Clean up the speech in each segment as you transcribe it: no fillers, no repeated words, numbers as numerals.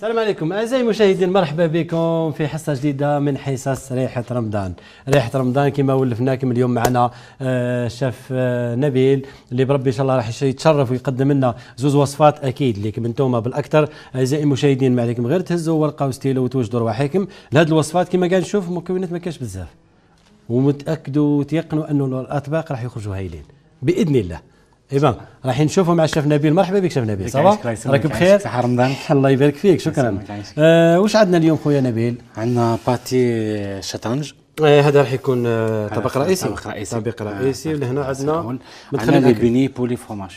السلام عليكم اعزائي المشاهدين، مرحبا بكم في حصه جديده من حصص ريحه رمضان. ريحه رمضان كما ولفناكم اليوم معنا الشيف نبيل اللي بربي ان شاء الله راح يتشرف ويقدم لنا زوز وصفات اكيد لكم انتم بالاكثر. اعزائي المشاهدين ما عليكم غير تهزوا ورقه وستيلو وتوجدوا رواحكم لهذه الوصفات. كما قاعد نشوف مكونات ما كاش بزاف، ومتاكدوا وتيقنوا انه الاطباق راح يخرجوا هايلين باذن الله. ايضا راح نشوفوا مع الشيف نبيل. مرحبا بك شيف نبيل، صافا راك بخير؟ صحة رمضان. الله يبارك فيك، شكرا. واش عندنا اليوم خويا نبيل؟ عندنا باتي شطرنج. هذا راح يكون طبق رئيسي. طبق رئيسي. ولهنا عندنا لي بيني بولي فروماج.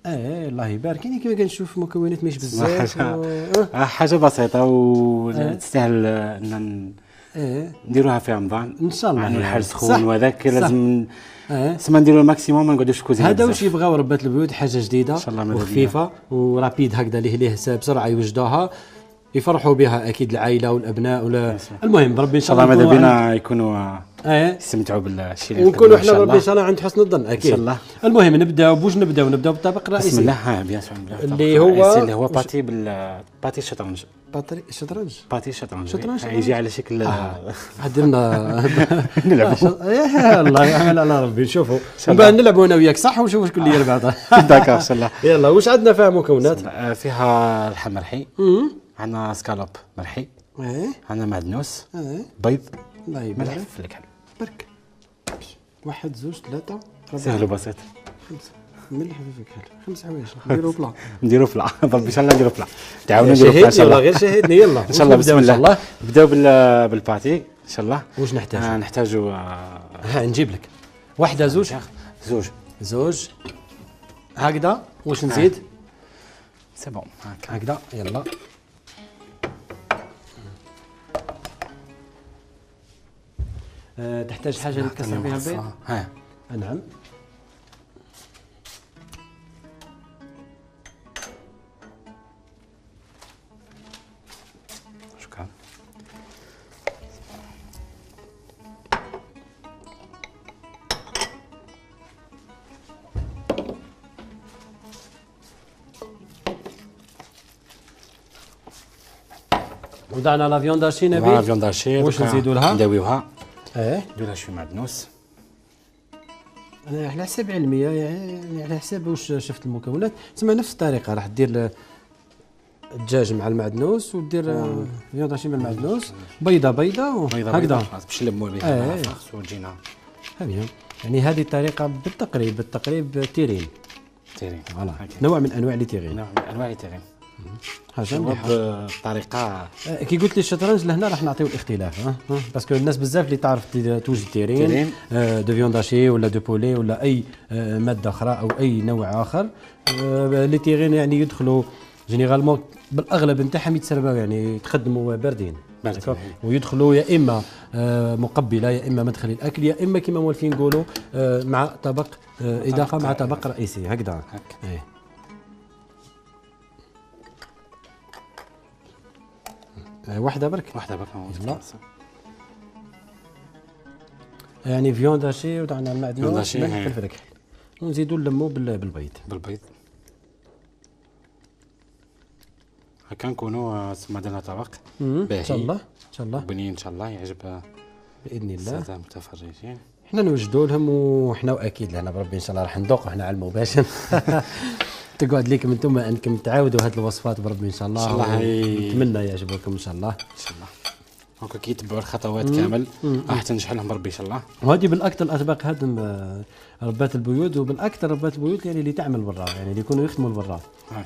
الله يبارك. يعني كما كنشوف مكونات مش بزاف حاجه بسيطه وتستاهل ان نديروها في رمضان ان شاء الله. يعني الحال سخون وهذاك لازم سما نديروا الماكسيموم، ما نقعدوش في الكوزينه. هذا واش يبغاو ربات البيوت، حاجه جديده وخفيفه ورابيد هكذا اللي هي بسرعه يوجدوها يفرحوا بها اكيد العائله والابناء المهم بربي ان شاء الله ماذا بينا يكونوا يستمتعوا بالشيء اللي ونكونوا احنا بربي ان شاء الله عند حسن الظن اكيد ان شاء الله. المهم نبداو نبداو بالطبق الرئيسي. بسم الله. بيان سور اللي هو باتي شطرنج. باتي شطرنج يجي على شكل حد لنا نلعبوا. الله يعمل على ربي. نشوفوا وبعد نلعبوا انا وياك صح ونشوفوا شكون اللي يربح. داكا ان شاء الله. يلا واش عندنا فيها مكونات؟ فيها لحم مرحي، عندنا سكالوب مرحي، عندنا معدنوس، بيض، ملح، فلفل كحل. برك 1 2 3 سهل وبسيط. 5 ملح فلفل كحل 5 حوايج. نديروا بلا بربي ان شاء الله نديروا بلا. تعاونوا نديروا بلا ان شاء الله. غير شاهدني يلا ان شاء الله. بسم الله نبداو بالباتي ان شاء الله. واش نحتاج؟ نحتاجوا نجيب لك واحده زوج هكذا. واش نزيد؟ سي بون هكذا. يلا تحتاج حاجه نكسر بها البيض؟ نعم. شكرا. وضعنا لا فيوند هاشي نبيل. لا فيوند هاشي. واش نزيدوا لها؟ نداويوها. ندير لها شويه معدنوس. انا على حساب علميه يعني على حساب واش شفت المكونات تسمى نفس الطريقه. راح دير الدجاج مع المعدنوس ودير فيوند هاشي مع المعدنوس، بيضه هكذا باش نلموا بها الفرخ وتجينا بيان. يعني هذه الطريقه بالتقريب تيرين فوالا. نوع من انواع التيرين. حاجه بطريقه كي قلت لي الشطرنج لهنا راح نعطيو الاختلاف باسكو الناس بزاف اللي تعرف توجد تيرين دو فيونداشي ولا دو بولي ولا اي ماده اخرى او اي نوع اخر. لي تيرين يعني يدخلوا جينيرالمون بالاغلب نتاعهم يتسربوا يعني يتقدموا باردين ويدخلوا يا اما مقبله يا اما مدخل الاكل يا اما كما مولفين نقولوا مع طبق اضافه مع طبق رئيسي هكذا. واحدة برك يعني فيوند هاشي ودعنا المعدنوس فلفل كحل ونزيدوا نلموا بالبيض. هكا نكونوا سما درنا طبق باهي ان شاء الله بنين ان شاء الله يعجب باذن الله الساده المتفرجين. احنا نوجدوا لهم وحنا واكيد لهنا بربي ان شاء الله راح نذوقوا احنا على المباشر. تقعد لكم انتم انكم تعاودوا هذه الوصفات بربي ان شاء الله. نتمنى يعجبكم ان شاء الله. دونك كي يتبعوا الخطوات كامل راح تنجح لهم بربي ان شاء الله. وهذه بالاكثر الاطباق هذم ربات البيوت وبالاكثر ربات البيوت يعني اللي تعمل برا يعني اللي يكونوا يخدموا برا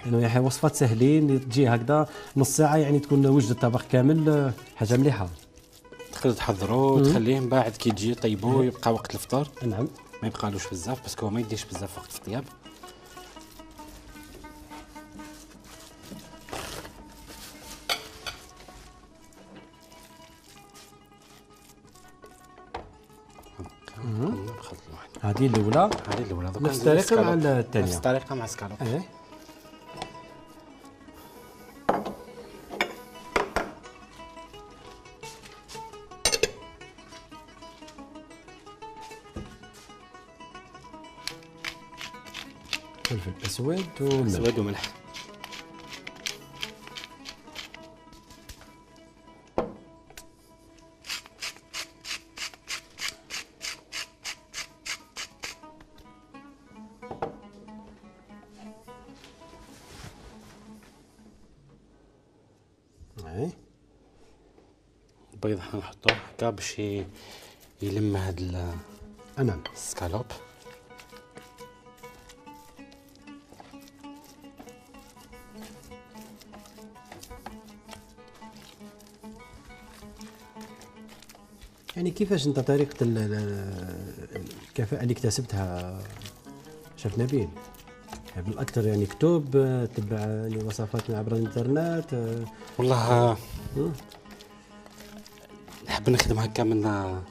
لانه يعني وصفات سهلين تجي هكذا نص ساعه يعني تكون وجد الطبق كامل. حاجه مليحه. تقدر تحضروا وتخليه من بعد كي تجي طيبوه يبقى وقت الفطور. نعم ما يبقالوش بزاف باسكو ما يديش بزاف وقت الطياب. هذه الاولى نفس الطريقه مع الثانيه. نفس الطريقه مع السكالوب. فلفل اسود وملح. البيض حنحطوه هكا باش يلم هاد نعم السكالوب. يعني كيفاش انت طريقة الكفاءة اللي اكتسبتها شيف نبيل؟ يعني بالاكثر يعني كتب تبع يعني وصفات من عبر الانترنت؟ والله نحب نخدم هكا من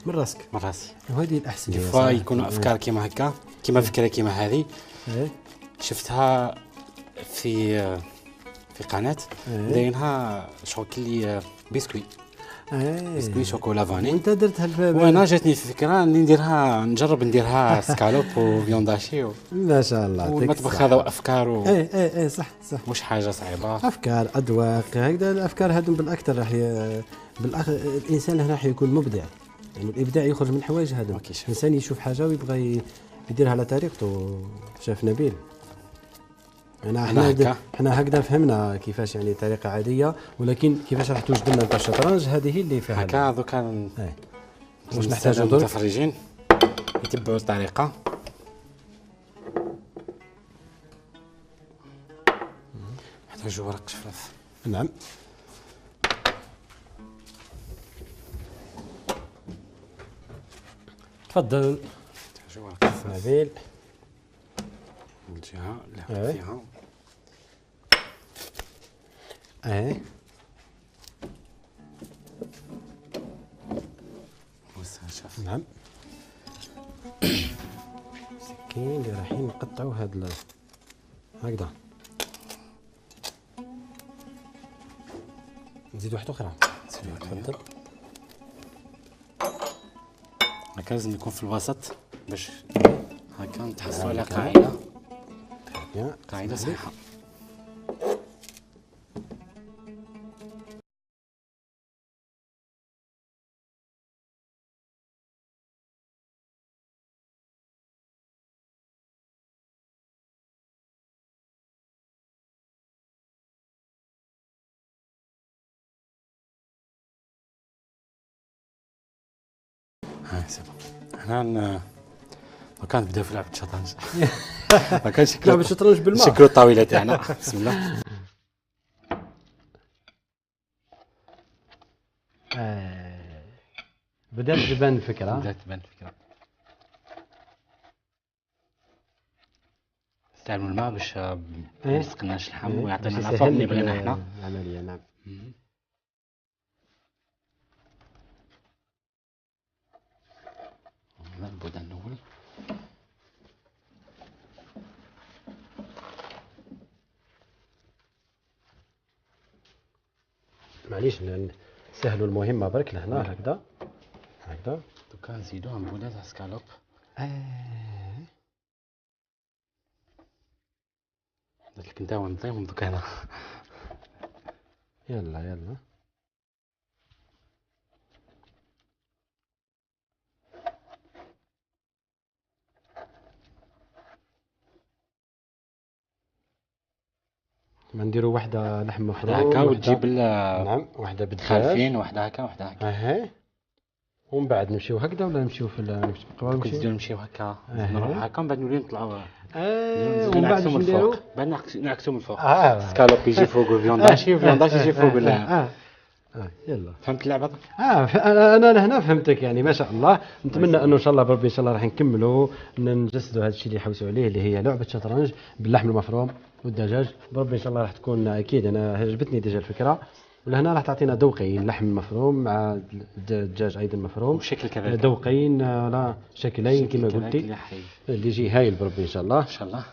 راسك. من راسي. وهذه الاحسن. دي فوا يكونوا افكار كيما هكا، كيما فكره كيما هذه شفتها في قناه دايرينها شغل كلي بسكوي. بسكوي شوكولا فاني. وانت درتها وانا جاتني الفكره اني نديرها، نجرب نديرها سكالوب وفيونداشي ما شاء الله. والمطبخ هذا وافكار ايه صح مش حاجه صعيبه. افكار اذواق هكذا، الافكار هذم بالاكثر راح الانسان راح يكون مبدع. يعني الابداع يخرج من الحوايج هذم. الانسان يشوف حاجه ويبغى يديرها على طريقته. شاف نبيل احنا هكذا فهمنا كيفاش يعني طريقه عاديه، ولكن كيفاش راح توجد لنا الشطرنج هذه اللي فيها هكا. دوكا واش نحتاجوا المتفرجين يتبعوا الطريقه. نحتاجوا ورق شفاف. نعم. تفضل. نحتاجوا ورق شفاف نبيل. الجهه اللي فيها شاف. نعم. سكين اللي رايحين نقطعوا هاد هكذا. نزيد واحده اخرى. تفضل. هكا لازم يكون في الوسط باش هكا نتحصلوا على قاعده صحيحه. هنا دوكا نبداو في لعبة الشطرنج. لعبة الشطرنج بالماء. شكلوا الطاولة تاعنا. بسم الله. بدات تبان الفكرة. نستعملوا الماء باش ما يسقناش اللحم ويعطينا باش العصب اللي بغينا حنا. العملية. نعم. البودان الاول. معليش نسهلوا المهمه برك لهنا. هكذا دوكا نزيدوها مبولات تاع سكالوب. درت لك نتا ونطيهم دوكا هنا. يلا ما نديروا واحده لحم مفروم هكا وتجيب نعم واحده بالدجاج خالفين، واحده هكا ومن بعد نمشيو هكذا ولا نمشيو نمشيو هكا نروح هكا، من بعد نوليو نطلعوا ومن بعد من الفوق، بعد نعكسوا من الفوق. سكالوب يجي فوق وفيونداشي يجي فوق يلا فهمت اللعبه؟ انا لهنا فهمتك يعني ما شاء الله. نتمنى انه ان شاء الله بربي ان شاء الله راح نكملوا نجسدوا هذا الشيء اللي حوسوا عليه اللي هي لعبه شطرنج باللحم المفروم والدجاج. بربي ان شاء الله راح تكون اكيد. انا عجبتني ديجا الفكره. ولهنا راح تعطينا ذوقين، لحم مفروم مع الدجاج ايضا مفروم وشكل كذلك ذوقين لا شكلين كما قلتي اللي يجي هايل بربي ان شاء الله.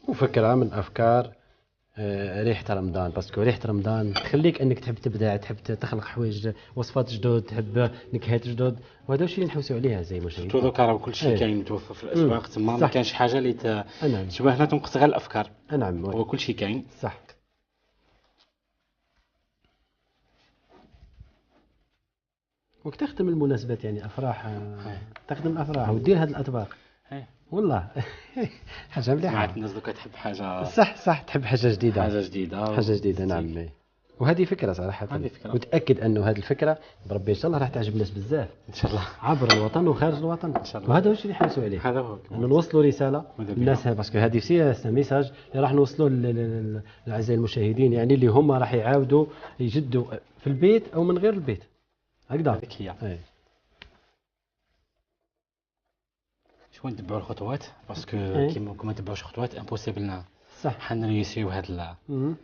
وفكره من افكار ريحة رمضان، باسكو ريحة رمضان تخليك انك تحب تبدع، تحب تخلق حوايج وصفات جدد، تحب نكهات جدد، وهذا الشيء اللي نحوسوا عليها زي ما شايف. دوكا راه كل شيء كاين متوفر في الاسواق تما، ما كانش حاجه اللي شبه هنا تنقص غير الافكار. نعم هو كل شيء كاين صح. وتخدم المناسبات يعني افراح تخدم افراح ودير هذه الاطباق والله حاجه مليحه. سمعت الناس دوكا تحب حاجه صح تحب حاجه جديده نعم. حاجه جديده نعم. وهذه فكره صراحه، هذه فكرة. متاكد انه هذه الفكره بربي ان شاء الله راح تعجب الناس بزاف ان شاء الله عبر الوطن وخارج الوطن ان شاء الله. وهذا هو الشيء اللي حنسوا عليه، هذا هو انه نوصلوا رساله ماذا بينا. للناس، باسكو هذه سي ميساج اللي راح نوصلوا للاعزائي المشاهدين، يعني اللي هم راح يعاودوا يجدوا في البيت او من غير البيت هكذا. هذيك هي. اي شو نتبعوا الخطوات باسكو إيه. كيما ما تبعوش خطوات امبوسيبل صح. حنريسيو هذا مم.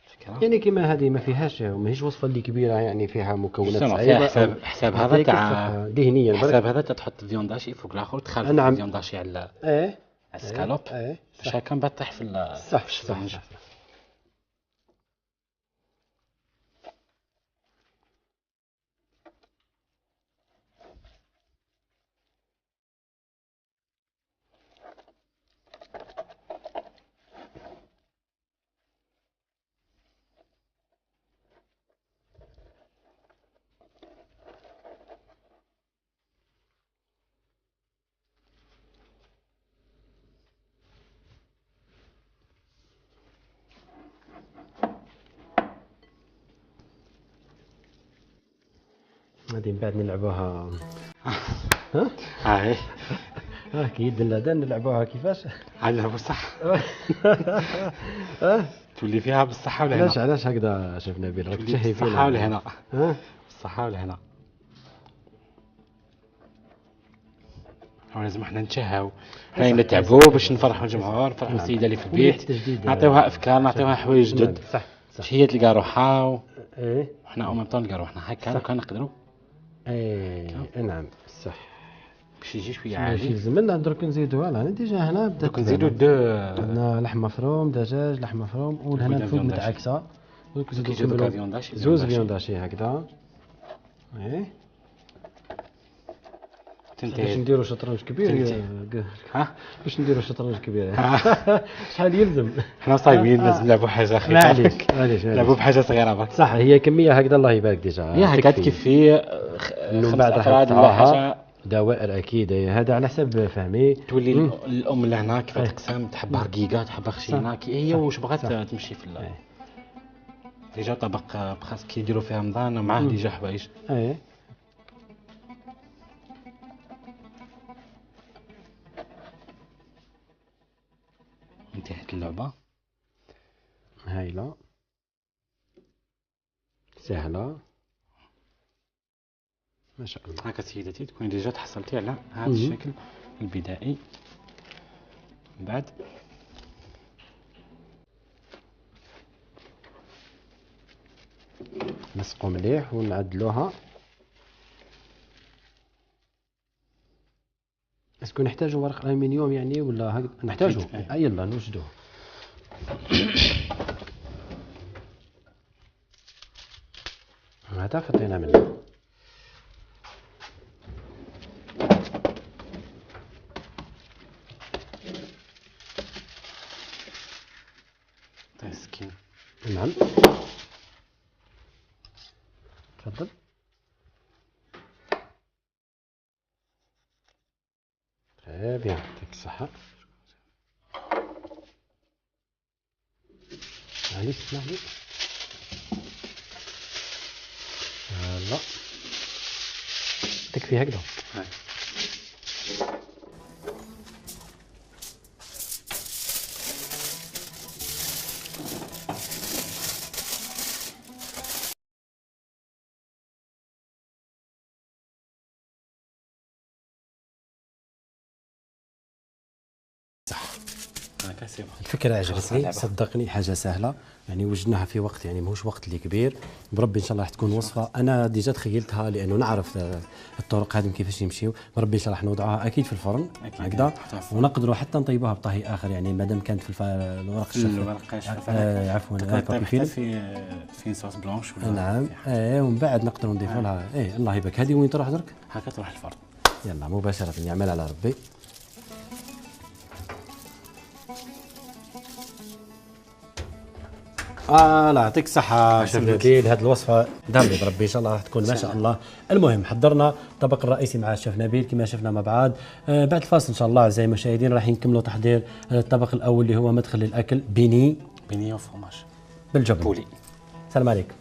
الفكره. يعني كما هذه ما فيهاش، ماهيش وصفه اللي كبيره، يعني فيها مكونات جوستومون صعيبه. فيها حساب هذا تعطيك تاع الصحة ذهنيا برك. حساب هذا تحط فيونداشي فوق الاخر تخلف نعم. فيونداشي على ايه السكالوب ايه باش هكا من بعد طيح في صح في صح, الشطرنج. صح. غادي من بعد نلعبوها ها هاي اكيد الاذان نلعبوها كيفاش. على بصح تولي فيها بالصحه ولا علاش هنا علاش هكذا شيف نبيل راك تشهي فينا بالصحه ولا هنا ها بالصحه ولا هنا. لازم احنا نتشهاو، حنا نتعبوا باش نفرحوا الجمهور، نفرحوا السيده اللي في البيت، نعطيوها افكار، نعطيوها حوايج جدد. صح باش هي تلقى روحها ايه وحنا او ميم طون نلقى روحنا هكا. لو كان نقدروا ايه نعم صح. باش يجي شويه ماشي عالي لازم لنا درك نزيدوها. انا ديجا هنا بدات دوك نزيدوا دو عندنا لحم مفروم دجاج لحم مفروم ولهنا الفوق فيونداشي. متعكسه دوك كيجيو نزيدو دوكا كملوا فيونداشي زوز فيونداشي هكذا. ايه باش تنتهي. نديرو شطرنج كبير ها باش نديرو شطرنج كبير شحال يلزم. حنا صايبين لازم نلعبوا حاجه خفيفه. معليش نلعبوا بحاجه صغيره برك. صح. هي كميه هكذا الله يبارك ديجا هي هكا تكفي من خمس بعد افراد ولا حطها حاجه. دوائر اكيد هذا على حسب فهمي. تولي الام اللي هنا كيف تقسم تحبها رقيقه تحبها خشينه هي واش بغات تمشي في ديجا طبق بخاص كي يديروا فيها رمضان معاه ديجا حوايج. ايه انتهت اللعبه هايله سهله ما شاء الله. هكا سيدتي تكوني ديجا تحصلتي على هذا الشكل البدائي. من بعد نسقو مليح ونعدلوها. اسكو نحتاجو ورق الومنيوم يعني ولا نحتاجو؟ يلا نوجدوه. هذا خطينا منه. تسكين. نعم تفضل. تري بيان يعطيك الصحة. معليش اسمح لي. يلا تكفي هكذا. الفكرة عجبتني صدقني، حاجة سهلة يعني وجدناها في وقت يعني ماهوش وقت اللي كبير. بربي ان شاء الله راح تكون وصفة انا ديجا تخيلتها لانه نعرف الطرق هذه كيفاش يمشيو. بربي ان شاء الله راح نوضعوها اكيد في الفرن هكذا ونقدروا حتى نطيبوها بطهي اخر يعني مادام كانت في الورق الشفاف. عفوا في صوص بلانش ولا نعم. ومن بعد نقدروا نضيفوا لها الله يبارك. هذه وين تروح درك؟ هكا تروح الفرن. يلا مباشرة يعمل على ربي. لا يعطيك الصحة شيف نبيل. هذه الوصفة دامي بربي ان شاء الله راح تكون ما شاء الله. المهم حضرنا الطبق الرئيسي مع الشيف نبيل كما شفنا مع بعض. بعد الفاصل ان شاء الله اعزائي المشاهدين راح نكملوا تحضير الطبق الاول اللي هو مدخل للاكل بيني وفرماج بالجبن. بولي. السلام عليكم.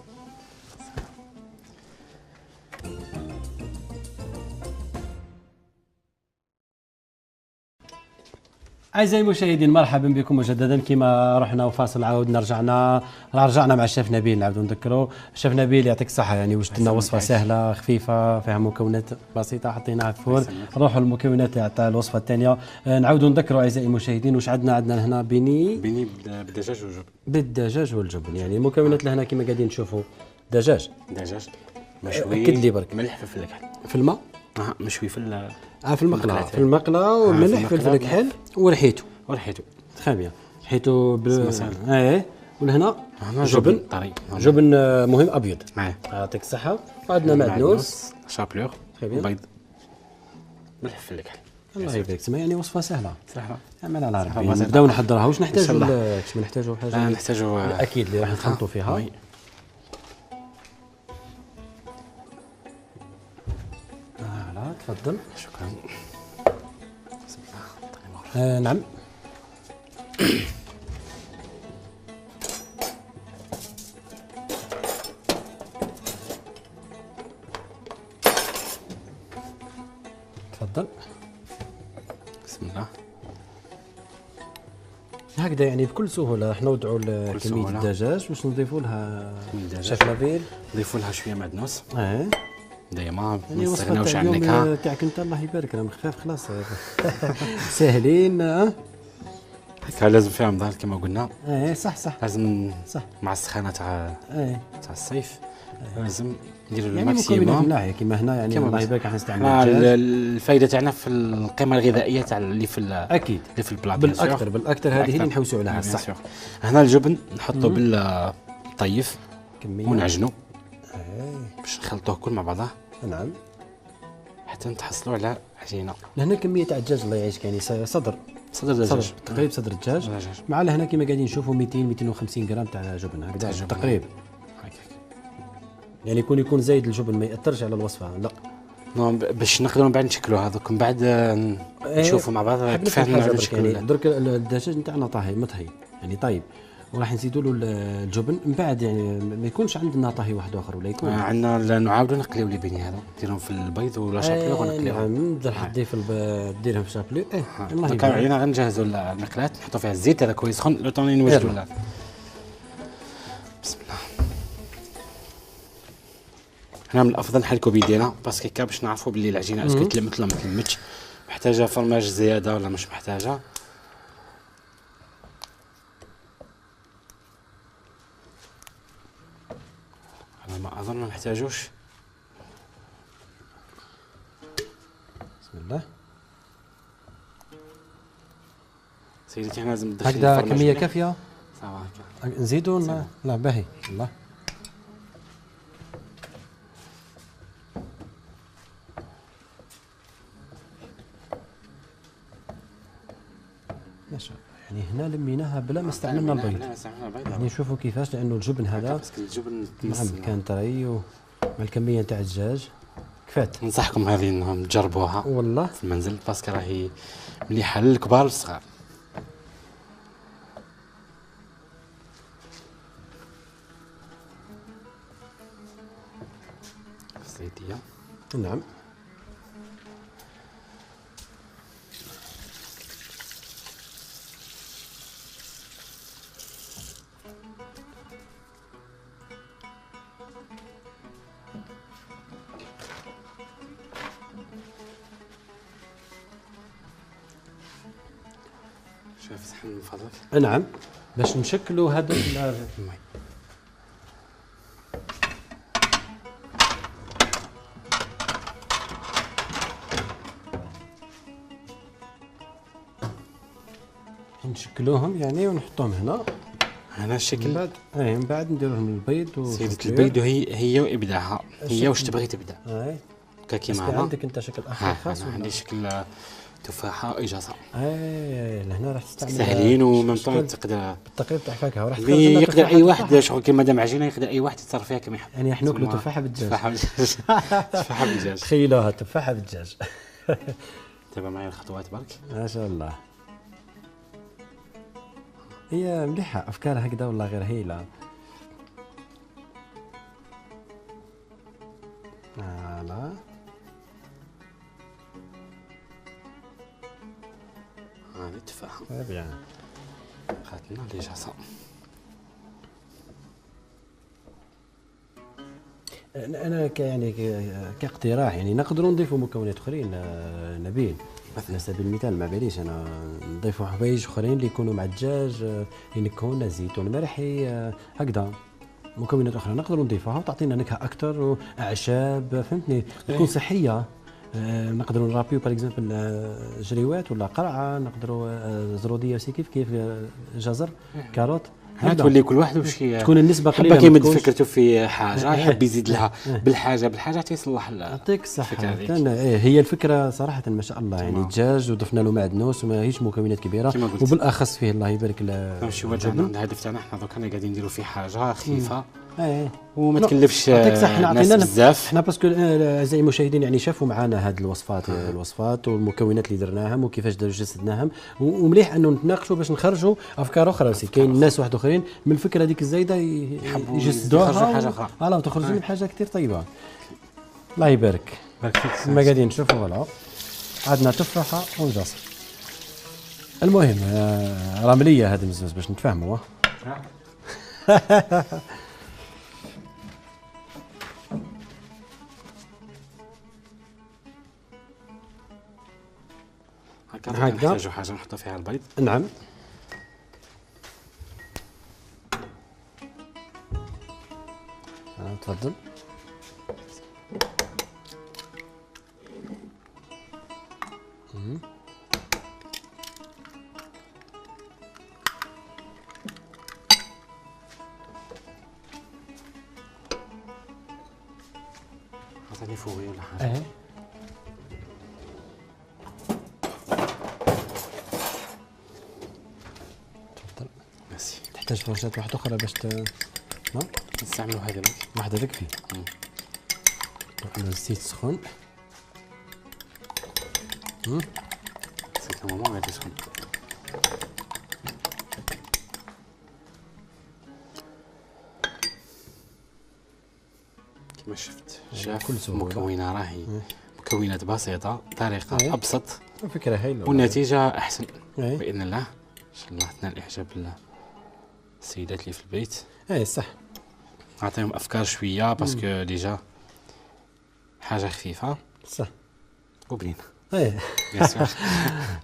أعزائي المشاهدين مرحبا بكم مجددا. كما رحنا وفاصل عاودنا رجعنا مع الشيف نبيل. نعاودوا نذكروا الشيف نبيل يعطيك الصحة، يعني وجدت لنا وصفة سهلة خفيفة فيها مكونات بسيطة حطيناها في الفرن. نروحوا للمكونات تاع الوصفة الثانية. نعاودوا نذكروا أعزائي المشاهدين واش عندنا هنا. بيني بالدجاج والجبن. بالدجاج والجبن، يعني المكونات اللي هنا كما قاعدين نشوفوا. دجاج مشوي، أكد لي برك ملح فلفل الكحل في الماء، مشوي في المقلة والملح فلفل الكحل وريحته تخي بيان. ريحته ولهنا جبن طري، جبن مهم ابيض. يعطيك الصحة. وعندنا معدنوس، شابلور، بيض، ملح فلفل الكحل. الله يبارك. تسمى يعني وصفة سهلة اعمل على ربي. نبداو نحضرها. واش نحتاجوا؟ ما نحتاجوا حاجة. نحتاجوا اكيد اللي راح نخلطوا فيها. تفضل. شكرا. بسم الله. نعم. تفضل. بسم الله. هكذا يعني بكل سهولة راح نوضعوا كمية الدجاج باش نضيفوا لها. شيف نبيل نضيفوا لها شوية معدنوس. دايما يعني نستغناوش عن النكهه تاعك انت. الله يبارك راهم خفاف خلاص ساهلين. هكا لازم في رمضان كما قلنا. صح لازم مع السخانه تاع الصيف لازم نديروا يعني الماكسيموم. يعني كما هنا يعني الله يبارك راح نستعمل الفائده تاعنا في القيمه الغذائيه تاع اللي في اكيد اللي في البلاط. بالاكثر هذه اللي نحوسوا عليها. صح. هنا الجبن نحطوا بالطيف ونعجنوا باش نخلطوه كل مع بعضه. نعم. حتى نتحصلوا على عجينه. لهنا كميه تاع الدجاج الله يعيشك، يعني صدر دجاج تقريبا. صدر الدجاج مع لهنا كما قاعدين نشوفوا 250 غرام تاع جبن هكذا تقريبا. يعني يكون زايد الجبن ما ياثرش على الوصفه. لا باش نقدروا من بعد نشكلوا هذوك من بعد نشوفوا مع بعض كيفاه نشكلوا. يعني درك الدجاج نتاعنا مطهي يعني طيب، وراح نزيدوا له الجبن من بعد. يعني ما يكونش عندنا طهي واحد اخر ولا يكون عندنا نعاودوا نقليو لي بيني هذا نديرهم في البيض ولا شابلو ونقليوهم. نعم. تضيف ديرهم في شابلو. الله يبارك. علينا غنجهزوا المقلاة نحطوا فيها الزيت هذا كويس سخون لو طوني نوجدوا له. بسم الله. هنا من الافضل نحركوا بيدينا باسكو هكا باش نعرفوا باللي العجينه اسكو تلمت ولا ما تلمتش، محتاجه فرماج زياده ولا مش محتاجه. انا ما اظن ما نحتاجوش. بسم الله. سيدتي هنا لازم تدخلي هكذا كميه كافيه. صافا هكا نزيدوا. لا باهي. الله ما شاء الله. يعني هنا لميناها بلا ما استعملنا البيض. يعني شوفوا كيفاش، لانه الجبن هذا الجبن كان طري ومع الكميه تاع الدجاج كفات. ننصحكم هذه انهم تجربوها والله في المنزل باسكو راهي مليحه للكبار والصغار. زيتيه. نعم. شوف صحن من فضلك. نعم. باش نشكلوا هذا نشكلوهم يعني ونحطوهم هنا الشكل. من بعد نديروا لهم البيض سيدة البيض هي وابداعها، هي واش تبغي تبدا. كيما هنا عندك انت شكل اخر خاص. عندي شكل تفاحه اجازه. لهنا راح تستعمل سهلين ومن طون تقدر بالتقريب تاع فاكهه وراح يقدر اي واحد شغل كيما دام عجينه يقدر اي واحد يتصرف فيها كما يحب. يعني احنا ناكلوا تفاحه بالدجاج. تفاحه بالدجاج. تخيلوها تفاحه بالدجاج. تابع معي الخطوات برك. ما شاء الله. هي مليحه افكار هكذا والله غير هايله. فوالا هذه التفاحة بيان. خاتنا لي جاصة. انا يعني كاقتراح يعني نقدروا نضيفوا مكونات اخرين نبيل، مثلا على سبيل المثال ما باليش انا نضيفوا حوايج اخرين اللي يكونوا مع الدجاج ينكهوا زيتون مرحي هكذا، مكونات اخرى نقدروا نضيفوها وتعطينا نكهه اكثر واعشاب فهمتني تكون صحيه. نقدروا نرابيو باغ اكزومبل جريوات ولا قرعه، نقدروا زروديه وسي كيف كيف جزر كاروت تولي كل واحد واش تكون النسبه قليله، حبا كيمد فكرته في حاجه يحب يزيد لها بالحاجه تيصلح يعطيك الصحه. هي الفكره صراحه ما شاء الله يعني دجاج وضفنا له معدنوس وما هيش مكونات كبيره، وبالاخص فيه الله يبارك له ماشي وجهنا الهدف تاعنا احنا دوك قاعدين نديروا فيه حاجه خفيفه وما تكلفش الناس بزاف. احنا باسكو اعزائي المشاهدين يعني شافوا معنا هذه الوصفات والمكونات اللي درناهم وكيفاش جسدناهم، ومليح انه نتناقشوا باش نخرجوا افكار اخرى. كاين ناس واحد اخرين من الفكره هذيك الزايده يجسدوها حاجه اخرى فوالا وتخرجوا من حاجه كثير طيبه. الله يبارك. بارك فيك. ما قاعدين نشوفوا فوالا عندنا تفاحه وجزر. المهم رمليه هذه مزوز باش نتفاهموا. هكذا نحتاجوا حاجه نحطوا فيها البيض. نعم تفضل. عطيني فوقي ولا حاجه. تفضل. ميرسي. تحتاج فرشاة واحدة أخرى باش نستعملوا هذه واحدة تكفي. الزيت سخون. سيت ماما غادي سخون. كما شفت شاف مكونة راهي مكونات بسيطة، طريقة أبسط، فكرة هايلة والنتيجة أحسن بإذن الله. إن شاء الله تنال إعجاب السيدات اللي في البيت. صح. نعطيهم أفكار شوية باسكو ديجا حاجة خفيفة صح وبنينة. إن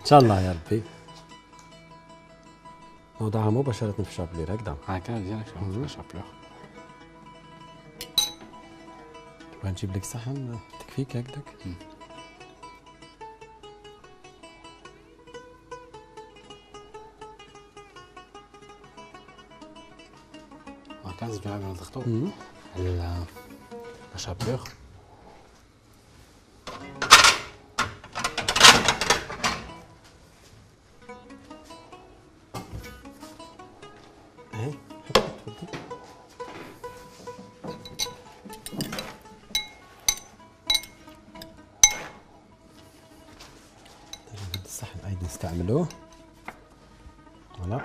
شاء الله يا ربي. نوضعها مباشرة في الشابلير هكذا ديالك في الشابلير. تبغى نجيب لك صحن تكفيك هكذاك؟ هكذا نزيدو عاد نضغطو على الشابلير. الصحن أيضا نستعملوه فوالا.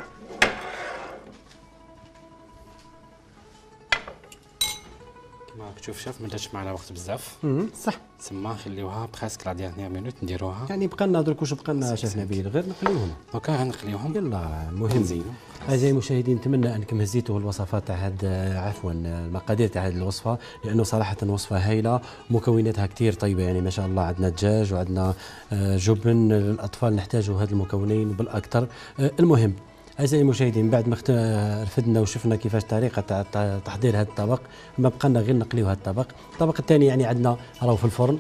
كما تشوف شاف ما داتش معنا وقت بزاف. صح. تسمى نخليوها بخاسك لا ديال 2 مينوت نديروها. يعني بقى لنا درك واش بقى لنا شيف نبيل غير نقليوهم. دوكا غنقليوهم. يلا مهم زين. اعزائي المشاهدين نتمنى انكم هزيتوا الوصفات تاع عفوا المقادير تاع هذه الوصفه، لانه صراحه وصفه هايله مكوناتها كثير طيبه يعني ما شاء الله. عندنا دجاج وعندنا جبن للاطفال نحتاجوا هذه المكونين بالاكثر. المهم اعزائي المشاهدين بعد ما رفدنا وشفنا كيفاش طريقه تحضير هذا الطبق، ما بقى لنا غير نقليو هذا الطبق. الطبق الثاني يعني عندنا راهو في الفرن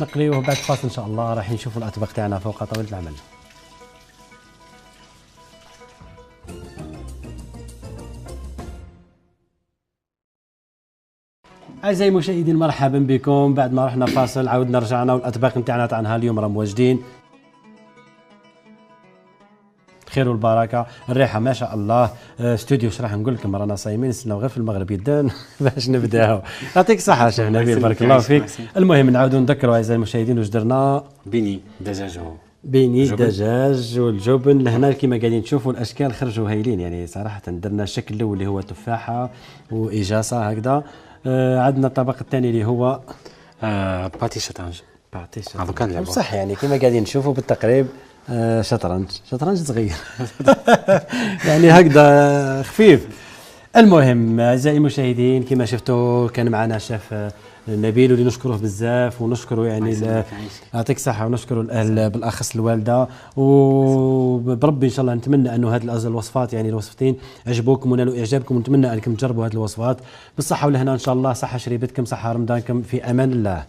نقليوه بعد فاصل ان شاء الله. راح نشوفوا الاطباق تاعنا فوق طاوله العمل. اعزائي المشاهدين مرحبا بكم. بعد ما رحنا فاصل عاودنا رجعنا والاطباق نتاعنا تاع نهار اليوم راهم واجدين. خير والبركه، الريحه ما شاء الله. استوديو واش راح نقول لكم رانا صايمين نستناو غير في المغرب يدان باش نبداو. يعطيك الصحه شيخ نبيل بارك الله فيك. المهم نعاودوا نذكروا اعزائي المشاهدين واش درنا. بيني دجاج دجاج والجبن لهنا كما قاعدين تشوفوا الاشكال خرجوا هايلين يعني صراحه. درنا الشكل الاول اللي هو تفاحه واجاصه هكذا. عندنا الطبق الثاني اللي هو باتي شطرنج. باتي هذا كان لعبة صح، يعني كما قاعدين نشوفوا بالتقريب شطرنج صغير يعني هكذا خفيف. المهم اعزائي المشاهدين كما شفتوا كان معنا شيف نبيل واللي نشكره بزاف ونشكره يعني يعطيك الصحه، ونشكره بالاخص الوالده، وبربي ان شاء الله نتمنى انه هذه الوصفات يعني الوصفتين عجبوكم ونالوا اعجابكم، ونتمنى انكم تجربوا هذه الوصفات بالصحه والهنا ان شاء الله. صحه شريبتكم، صحه رمضانكم، في امان الله.